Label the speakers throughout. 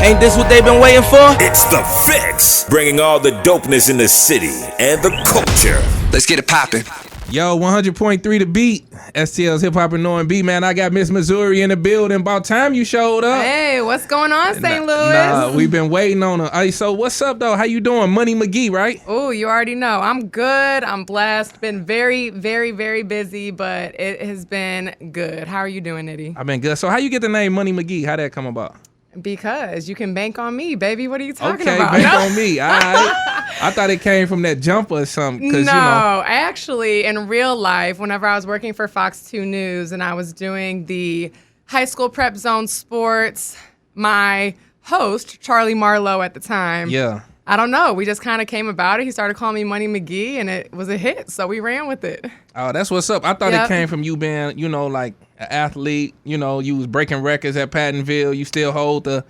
Speaker 1: Ain't this what they've been waiting for?
Speaker 2: It's The Fix, bringing all the dopeness in the city and the culture.
Speaker 3: Let's get it poppin'.
Speaker 4: Yo, 100.3 The Beat. STL's Hip Hop and R&B, man. I got Miss Missouri in the building. About time you showed up.
Speaker 5: Hey, what's going on, St. Louis?
Speaker 4: Nah, we've been waiting on her. Hey, so what's up, though? How you doing? Money McGhee, right?
Speaker 5: Oh, you already know. I'm good. I'm blessed. Been very, very, very busy, but it has been good. How are you doing, Nitty?
Speaker 4: I've been good. So how you get the name Money McGhee? How that come about?
Speaker 5: Because you can bank on me, baby. What are you talking
Speaker 4: Okay,
Speaker 5: about?
Speaker 4: bank on me. All right. I thought it came from that jumper or something.
Speaker 5: No,
Speaker 4: You know.
Speaker 5: actually, in real life, whenever I was working for Fox 2 News and I was doing the high school prep zone sports, my host, Charlie Marlowe at the time,
Speaker 4: Yeah.
Speaker 5: I don't know. We just kind of came about it. He started calling me Money McGhee, and it was a hit, so we ran with it.
Speaker 4: Oh, that's what's up. I thought
Speaker 5: Yep.
Speaker 4: it came from you being, like an athlete. You was breaking records at Pattonville. You still hold the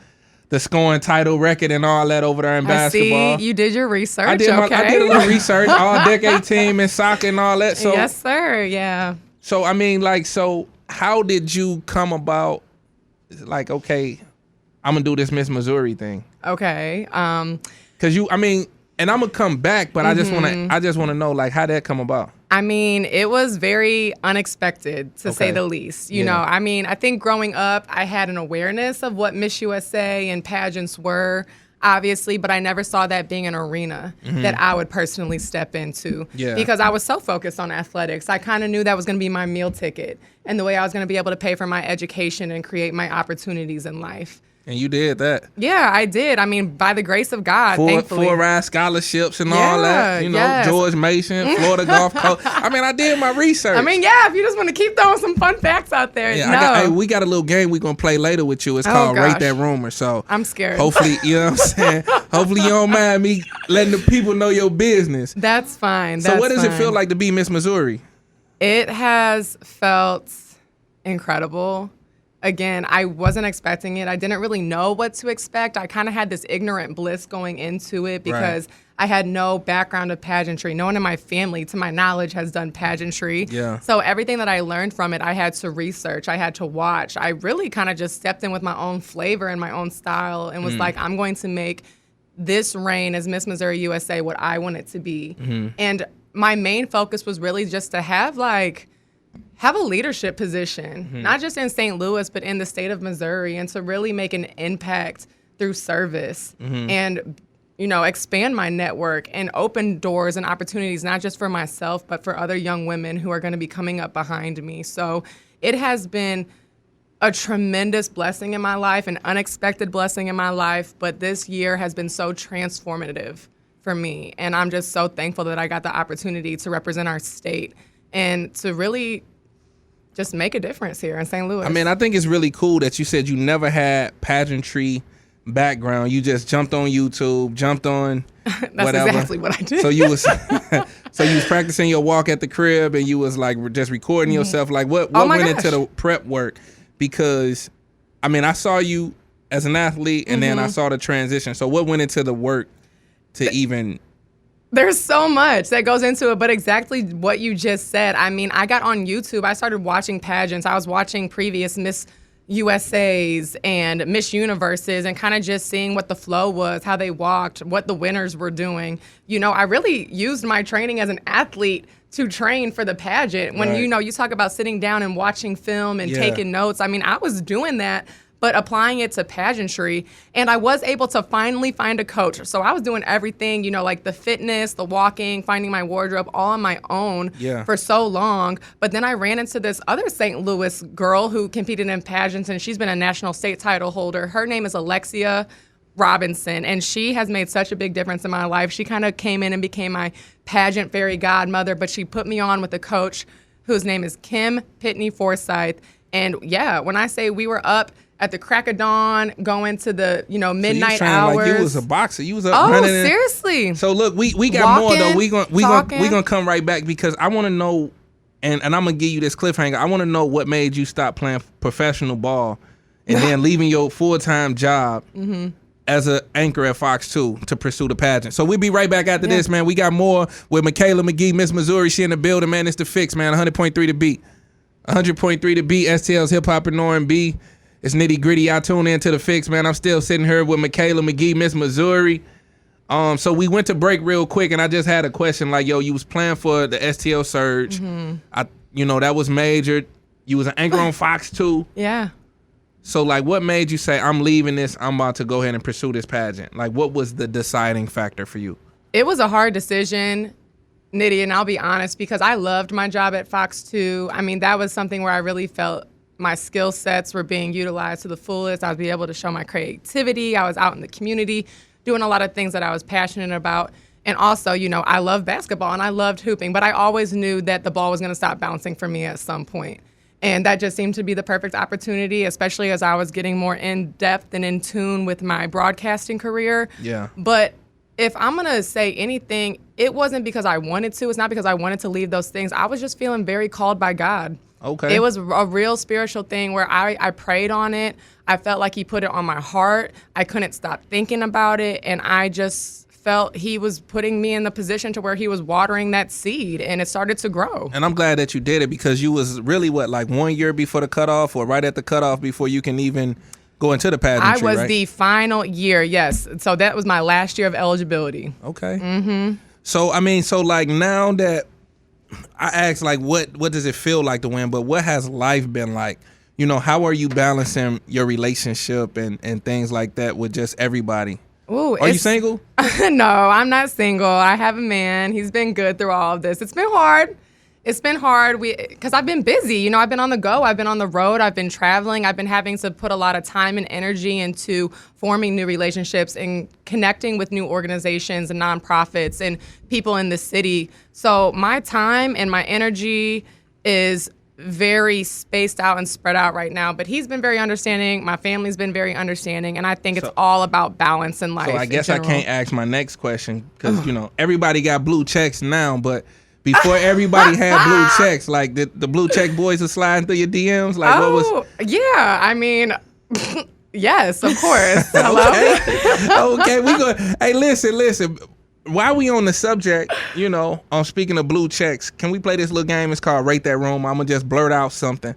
Speaker 4: scoring title record and all that over there in basketball.
Speaker 5: See, you did your research.
Speaker 4: I did a little research, all decade team and soccer and all that. So
Speaker 5: yes, sir. Yeah.
Speaker 4: So so how did you come about? Like, okay, I'm gonna do this Miss Missouri thing.
Speaker 5: Okay.
Speaker 4: Cause and I'm gonna come back, but I just wanna know like how that come about.
Speaker 5: It was very unexpected, to say the least. You know, I think growing up, I had an awareness of what Miss USA and pageants were, obviously, but I never saw that being an arena that I would personally step into.
Speaker 4: Yeah.
Speaker 5: Because I was so focused on athletics. I kind of knew that was going to be my meal ticket and the way I was going to be able to pay for my education and create my opportunities in life.
Speaker 4: And you did that.
Speaker 5: Yeah, I did. By the grace of God, thankfully.
Speaker 4: Full ride scholarships and all that.
Speaker 5: Yes.
Speaker 4: George Mason, Florida Golf Coach. I did my research.
Speaker 5: If you just want to keep throwing some fun facts out there.
Speaker 4: Yeah, we got a little game we're going to play later with you. It's called Rate That Rumor. So
Speaker 5: I'm scared.
Speaker 4: Hopefully, you know what I'm saying? Hopefully you don't mind me letting the people know your business.
Speaker 5: That's fine.
Speaker 4: So what does it feel like to be Miss Missouri?
Speaker 5: It has felt incredible. Again, I wasn't expecting it. I didn't really know what to expect. I kind of had this ignorant bliss going into it because I had no background of pageantry. No one in my family, to my knowledge, has done pageantry.
Speaker 4: Yeah.
Speaker 5: So everything that I learned from it, I had to research. I had to watch. I really kind of just stepped in with my own flavor and my own style and was like, I'm going to make this reign as Miss Missouri USA what I want it to be. And my main focus was really just to have a leadership position, not just in St. Louis, but in the state of Missouri, and to really make an impact through service and, expand my network and open doors and opportunities, not just for myself, but for other young women who are going to be coming up behind me. So it has been a tremendous blessing in my life, an unexpected blessing in my life, but this year has been so transformative for me. And I'm just so thankful that I got the opportunity to represent our state and to really just make a difference here in St. Louis.
Speaker 4: I think it's really cool that you said you never had pageantry background. You just jumped on YouTube, jumped on
Speaker 5: That's
Speaker 4: whatever.
Speaker 5: exactly what I did.
Speaker 4: So you was practicing your walk at the crib and you was like just recording yourself. Like what went into the prep work? Because I saw you as an athlete and then I saw the transition. So what went into the work to even...
Speaker 5: There's so much that goes into it, but exactly what you just said. I got on YouTube. I started watching pageants. I was watching previous Miss USAs and Miss Universes and kind of just seeing what the flow was, how they walked, what the winners were doing. I really used my training as an athlete to train for the pageant. When, you talk about sitting down and watching film and taking notes. I was doing that, but applying it to pageantry. And I was able to finally find a coach. So I was doing everything, like the fitness, the walking, finding my wardrobe, all on my own for so long. But then I ran into this other St. Louis girl who competed in pageants, and she's been a national state title holder. Her name is Alexia Robinson, and she has made such a big difference in my life. She kind of came in and became my pageant fairy godmother, but she put me on with a coach whose name is Kim Pitney Forsyth. And when I say we were up at the crack of dawn, going to the midnight hours.
Speaker 4: Like you was a boxer. You was up running.
Speaker 5: Oh, seriously.
Speaker 4: So look, we got more though. We gonna come right back because I want to know, and I'm gonna give you this cliffhanger. I want to know what made you stop playing professional ball and then leaving your full-time job as an anchor at Fox 2 to pursue the pageant. So we'll be right back after this, man. We got more with Mikala McGhee, Miss Missouri. She in the building, man. It's The Fix, man. 100.3 The Beat. 100.3 The Beat. STL's Hip Hop and R&B. It's Nitty Gritty. Y'all tune in to The Fix, man. I'm still sitting here with Mikala McGhee, Miss Missouri. So we went to break real quick, and I just had a question. Like, yo, you was playing for the STL Surge. That was major. You was an anchor on Fox 2.
Speaker 5: Yeah.
Speaker 4: So, like, what made you say, I'm leaving this, I'm about to go ahead and pursue this pageant? Like, what was the deciding factor for you?
Speaker 5: It was a hard decision, Nitty, and I'll be honest, because I loved my job at Fox 2. I mean, that was something where I really felt my skill sets were being utilized to the fullest. I was able to show my creativity. I was out in the community doing a lot of things that I was passionate about. And also, I love basketball and I loved hooping, but I always knew that the ball was going to stop bouncing for me at some point. And that just seemed to be the perfect opportunity, especially as I was getting more in depth and in tune with my broadcasting career.
Speaker 4: Yeah.
Speaker 5: But if I'm going to say anything, it wasn't because I wanted to. It's not because I wanted to leave those things. I was just feeling very called by God.
Speaker 4: Okay.
Speaker 5: It was a real spiritual thing where I prayed on it. I felt like he put it on my heart. I couldn't stop thinking about it. And I just felt he was putting me in the position to where he was watering that seed, and it started to grow.
Speaker 4: And I'm glad that you did it, because you was really, like 1 year before the cutoff, or right at the cutoff before you can even go into the pageantry,
Speaker 5: I was
Speaker 4: right?
Speaker 5: the final year, yes. So that was my last year of eligibility.
Speaker 4: Okay. Mm-hmm. So, like, now that I asked, like, what does it feel like to win, but what has life been like? How are you balancing your relationship and things like that with just everybody?
Speaker 5: Ooh,
Speaker 4: are you single?
Speaker 5: No, I'm not single. I have a man. He's been good through all of this. It's been hard. Because I've been busy. I've been on the go. I've been on the road. I've been traveling. I've been having to put a lot of time and energy into forming new relationships and connecting with new organizations and nonprofits and people in the city. So my time and my energy is very spaced out and spread out right now, but he's been very understanding. My family's been very understanding, and I think it's all about balance in life.
Speaker 4: So I guess I can't ask my next question, because everybody got blue checks now, but before everybody had blue checks, like the blue check boys are sliding through your DMs. Like, what was?
Speaker 5: Yeah, I mean, yes, of course. Hello.
Speaker 4: Okay, we go. Hey, listen. While we on the subject, on speaking of blue checks, can we play this little game? It's called Rate That Room. I'm gonna just blurt out something,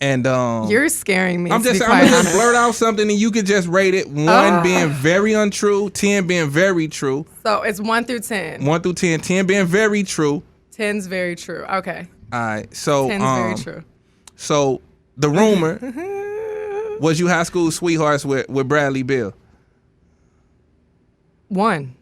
Speaker 4: and
Speaker 5: you're scaring me.
Speaker 4: I'm gonna just blurt out something, and you could just rate it. 1 being very untrue, 10 being very true.
Speaker 5: So it's 1 through 10.
Speaker 4: 1 through 10, 10 being very true.
Speaker 5: 10's very true. Okay.
Speaker 4: All right. So
Speaker 5: 10's very true.
Speaker 4: So the rumor was you high school sweethearts with Bradley Bill.
Speaker 5: 1.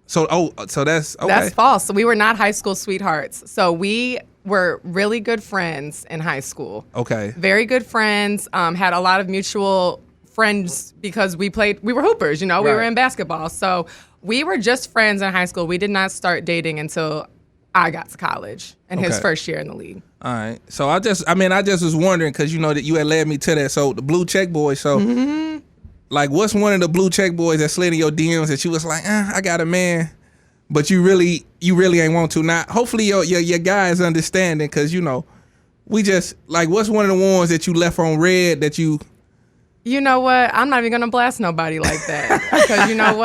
Speaker 4: So that's okay.
Speaker 5: That's false. So we were not high school sweethearts. So we were really good friends in high school.
Speaker 4: Okay.
Speaker 5: Very good friends. Had a lot of mutual friends because we were hoopers, we were in basketball. So we were just friends in high school. We did not start dating until I got to college and his first year in the league.
Speaker 4: All right. So I just was wondering, because that you had led me to that. So the blue check boy. So like, what's one of the blue check boys that slid in your DMs that you was like, I got a man, but you really ain't want to? Now, hopefully your guy is understanding, because we just, like, what's one of the ones that you left on red that you?
Speaker 5: You know what? I'm not even gonna blast nobody like that, because you know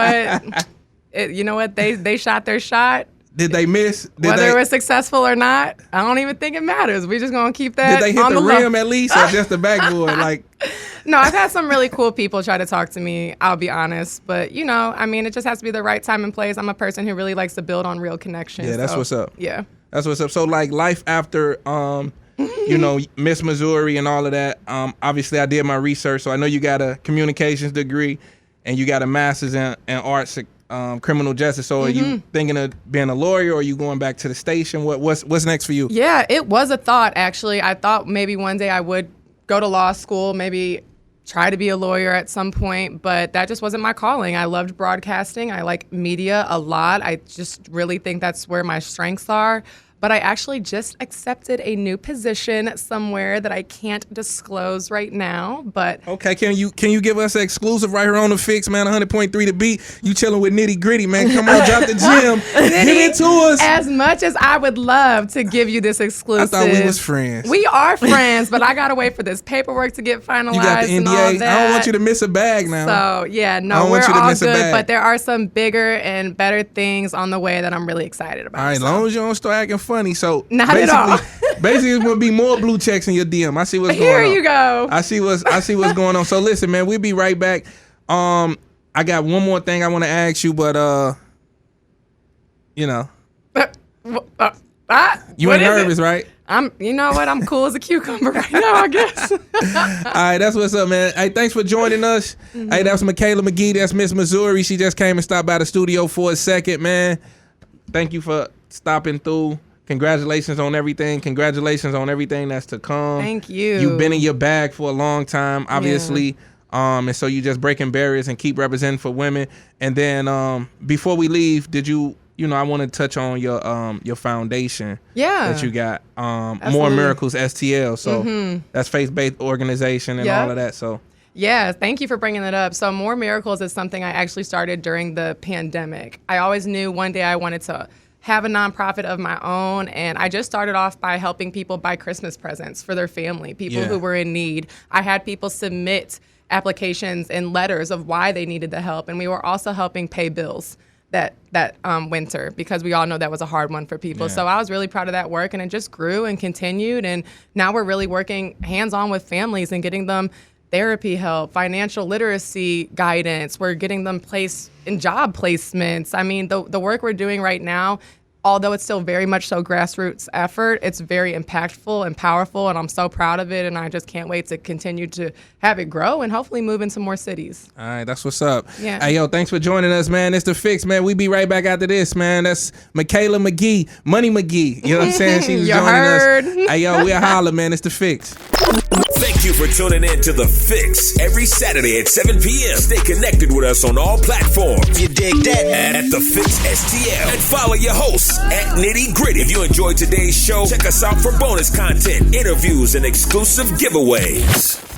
Speaker 5: what? They shot their shot.
Speaker 4: Did they miss?
Speaker 5: Whether it was successful or not, I don't even think it matters. We just gonna keep that.
Speaker 4: Did they hit
Speaker 5: on
Speaker 4: the rim
Speaker 5: low.
Speaker 4: at least, or just the backboard? Like,
Speaker 5: no, I've had some really cool people try to talk to me. I'll be honest, but it just has to be the right time and place. I'm a person who really likes to build on real connections.
Speaker 4: Yeah, that's what's up.
Speaker 5: Yeah,
Speaker 4: that's what's up. So, like, life after, Miss Missouri and all of that. Obviously, I did my research, so I know you got a communications degree, and you got a master's in arts. Criminal justice. So are you thinking of being a lawyer, or are you going back to the station? What's next for you?
Speaker 5: Yeah, it was a thought, actually. I thought maybe one day I would go to law school, maybe try to be a lawyer at some point, but that just wasn't my calling. I loved broadcasting. I like media a lot. I just really think that's where my strengths are. But I actually just accepted a new position somewhere that I can't disclose right now. But
Speaker 4: okay, can you give us an exclusive right here on The Fix, man? 100.3 The Beat. You chilling with Nitty Gritty, man. Come on, drop the gem. Give it to us.
Speaker 5: As much as I would love to give you this exclusive,
Speaker 4: I thought we was friends.
Speaker 5: We are friends, but I gotta wait for this paperwork to get finalized. You got the NDA. And all that.
Speaker 4: I don't want you to miss a bag now.
Speaker 5: So yeah, no, we're all good. But there are some bigger and better things on the way that I'm really excited about.
Speaker 4: All right, as long as you don't start acting funny. So
Speaker 5: not at all.
Speaker 4: Basically, it's gonna be more blue checks in your DM. I see what's going on.
Speaker 5: Here you go.
Speaker 4: I see what's going on. So listen, man, we'll be right back. I got one more thing I want to ask you, but you know, you ain't nervous, right?
Speaker 5: You know what? I'm cool as a cucumber right now, I guess.
Speaker 4: All right, that's what's up, man. Hey, thanks for joining us. Hey, that's Mikala McGhee. That's Miss Missouri. She just came and stopped by the studio for a second, man. Thank you for stopping through. Congratulations on everything. Congratulations on everything that's to come.
Speaker 5: Thank you.
Speaker 4: You've been in your bag for a long time, obviously. Yeah. And so you just breaking barriers and keep representing for women. And then before we leave, did you know, I want to touch on your foundation that you got, More Miracles STL. So that's faith-based organization and all of that. So
Speaker 5: yeah, thank you for bringing that up. So More Miracles is something I actually started during the pandemic. I always knew one day I wanted to have a nonprofit of my own, and I just started off by helping people buy Christmas presents for their family, people who were in need. I had people submit applications and letters of why they needed the help, and we were also helping pay bills that winter, because we all know that was a hard one for people. So I was really proud of that work, and it just grew and continued, and now we're really working hands-on with families and getting them therapy help, financial literacy guidance. We're getting them placed in job placements. I mean, the work we're doing right now, although it's still very much so grassroots effort, it's very impactful and powerful, and I'm so proud of it, and I just can't wait to continue to have it grow and hopefully move into more cities.
Speaker 4: All right, that's what's up.
Speaker 5: Yeah.
Speaker 4: Hey, yo, thanks for joining us, man. It's The Fix, man. We be right back after this, man. That's Mikala McGhee, Money McGee. You know what I'm saying? She was joining us. Hey, yo, we'll holler, man. It's The Fix.
Speaker 2: Thank you for tuning in to The Fix every Saturday at 7 p.m. Stay connected with us on all platforms. You dig that? At TheFixSTL. And follow your hosts at Nitty Gritty. If you enjoyed today's show, check us out for bonus content, interviews, and exclusive giveaways.